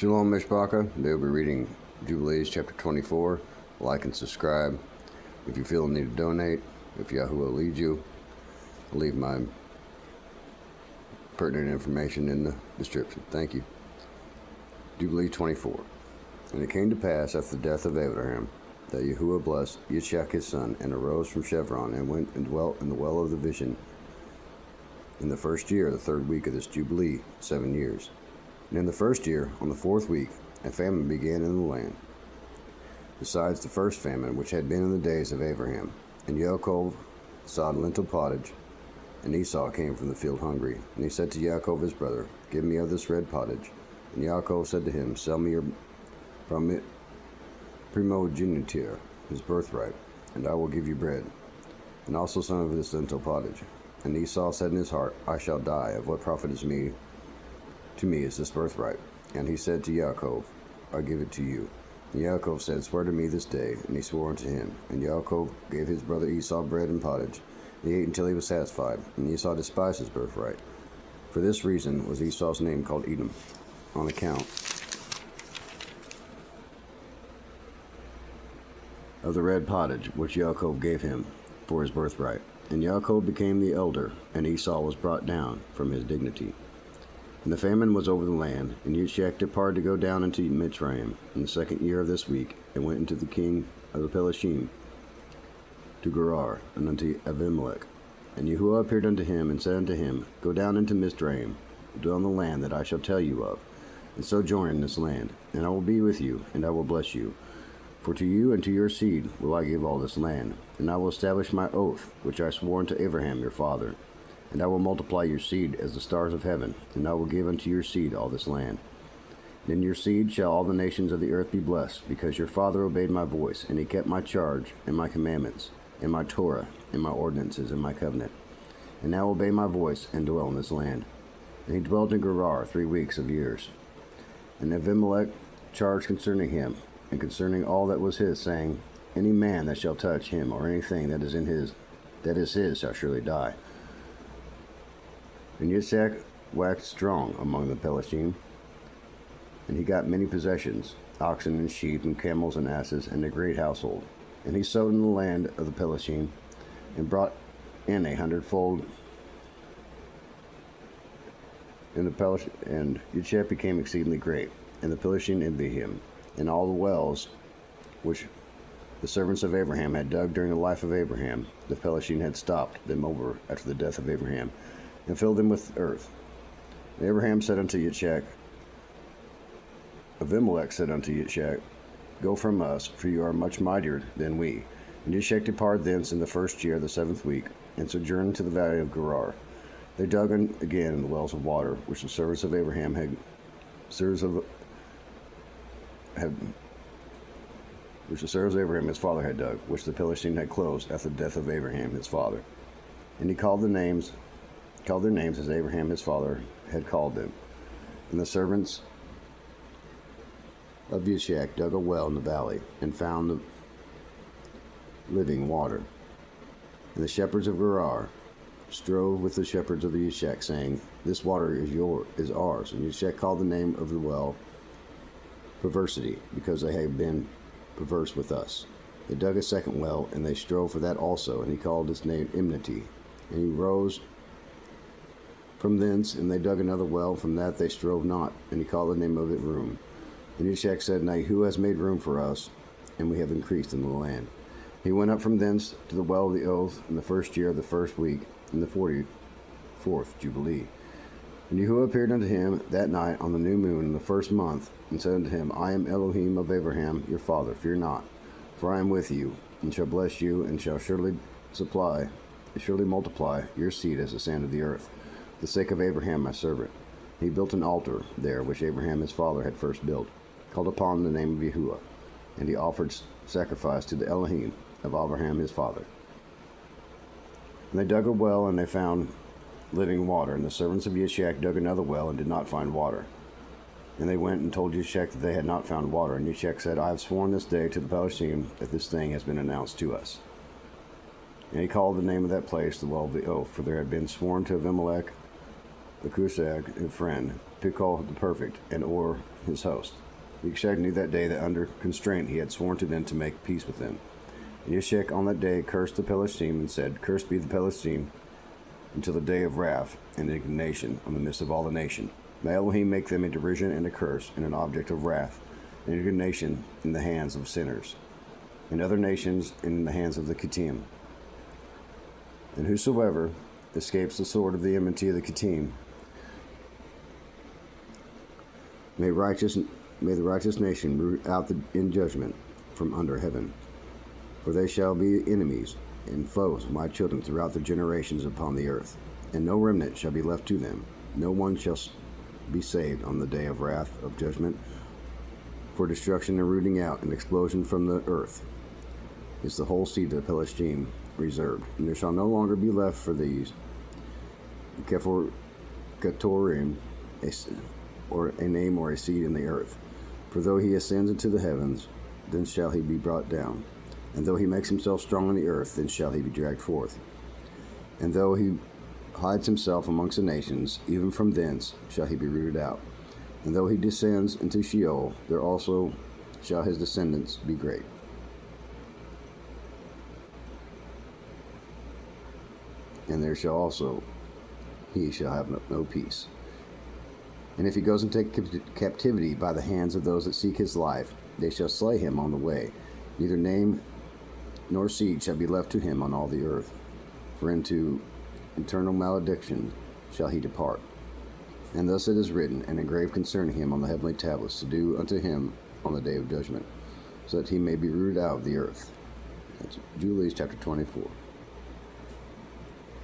Shalom Mishpacha. Today we'll be reading Jubilees chapter 24. Like and subscribe. If you feel the need to donate, if Yahuwah leads you, I'll leave my pertinent information in the description. Thank you. Jubilees 24. And it came to pass after the death of Abraham that Yahuwah blessed Yitzchak his son, and arose from Chevron, and went and dwelt in the well of the vision in the first year of the third week of this Jubilee, 7 years. And in the first year, on the fourth week, a famine began in the land, besides the first famine which had been in the days of Abraham. And Yaakov sowed lentil pottage, and Esau came from the field hungry. And he said to Yaakov his brother, Give me of this red pottage. And Yaakov said to him, Sell me your primogeniture, his birthright, and I will give you bread, and also some of this lentil pottage. And Esau said in his heart, I shall die. Of what profit is to me is this birthright? And he said to Yaakov, I give it to you. And Yaakov said, Swear to me this day. And he swore unto him. And Yaakov gave his brother Esau bread and pottage. He ate until he was satisfied. And Esau despised his birthright. For this reason was Esau's name called Edom, on account of the red pottage which Yaakov gave him for his birthright. And Yaakov became the elder, and Esau was brought down from his dignity. And the famine was over the land, and Yitzchak departed to go down into Mitzrayim in the second year of this week, and went into the king of the Pelishtim, to Gerar, and unto Abimelech. And Yahuwah appeared unto him, and said unto him, Go down into Mitzrayim, dwell in the land that I shall tell you of, and sojourn in this land, and I will be with you, and I will bless you. For to you and to your seed will I give all this land, and I will establish my oath, which I swore unto Abraham your father. And I will multiply your seed as the stars of heaven, and I will give unto your seed all this land. And in your seed shall all the nations of the earth be blessed, because your father obeyed my voice, and he kept my charge, and my commandments, and my Torah, and my ordinances, and my covenant. And now obey my voice, and dwell in this land. And he dwelt in Gerar 3 weeks of years. And Abimelech charged concerning him, and concerning all that was his, saying, Any man that shall touch him, or anything that is his, shall surely die. And Yitzchak waxed strong among the Pelishtim, and he got many possessions, oxen and sheep, and camels and asses, and a great household. And he sowed in the land of the Pelishtim, and brought in 100-fold. And Yitzchak became exceedingly great, and the Pelishtim envied him. And all the wells which the servants of Abraham had dug during the life of Abraham, the Pelishtim had stopped them over after the death of Abraham, and filled them with earth. And Abraham said unto Yitzchak, Abimelech said unto Yitzchak, Go from us, for you are much mightier than we. And Yitzchak departed thence in the first year of the 7th week, and sojourned to the valley of Gerar. They dug again in the wells of water, which the servants of Abraham his father had dug, which the Pelishtim had closed after the death of Abraham his father. And he called their names as Abraham his father had called them. And the servants of Yitzchak dug a well in the valley, and found the living water. And the shepherds of Gerar strove with the shepherds of Yitzchak, saying, This water is ours. And Yitzchak called the name of the well Perversity, because they had been perverse with us. They dug a second well, and they strove for that also, and he called its name Enmity. And he rose from thence, and they dug another well. From that they strove not, and he called the name of it Room. And Yitzchak said, Now who has made room for us, and we have increased in the land? He went up from thence to the well of the oath in the first year of the first week, in the 44th Jubilee. And Yahuwah appeared unto him that night on the new moon in the first month, and said unto him, I am Elohim of Abraham your father, fear not, for I am with you, and shall bless you, and shall surely multiply your seed as the sand of the earth, for the sake of Abraham my servant. He built an altar there, which Abraham his father had first built, called upon the name of Yahuwah, and he offered sacrifice to the Elohim of Abraham his father. And they dug a well, and they found living water. And the servants of Yitzchak dug another well, and did not find water. And they went and told Yitzchak that they had not found water. And Yitzchak said, I have sworn this day to the Pelishtim that this thing has been announced to us. And he called the name of that place the well of the oath, for there had been sworn to Abimelech the Cushag, a friend, Pikol the perfect, and Or his host. Yishak knew that day that under constraint he had sworn to them to make peace with them. And Yishak on that day cursed the Pelishtim and said, Cursed be the Pelishtim until the day of wrath and indignation in the midst of all the nation. May Elohim make them a derision and a curse, and an object of wrath and indignation in the hands of sinners, and other nations in the hands of the Kittim. And whosoever escapes the sword of the enmity of the Kittim, may the righteous nation root out in judgment from under heaven. For they shall be enemies and foes of my children throughout the generations upon the earth, and no remnant shall be left to them. No one shall be saved on the day of wrath of judgment, for destruction and rooting out and explosion from the earth is the whole seed of the Pelishtim reserved. And there shall no longer be left for these Ketorim, or a name or a seed in the earth. For though he ascends into the heavens, then shall he be brought down. And though he makes himself strong on the earth, then shall he be dragged forth. And though he hides himself amongst the nations, even from thence shall he be rooted out. And though he descends into Sheol, there also shall his descendants be great. And there shall also he shall have no peace. And if he goes into captivity by the hands of those that seek his life, they shall slay him on the way. Neither name nor seed shall be left to him on all the earth. For into eternal malediction shall he depart. And thus it is written and engraved concerning him on the heavenly tablets, to do unto him on the day of judgment, so that he may be rooted out of the earth. That's Jubilees chapter 24.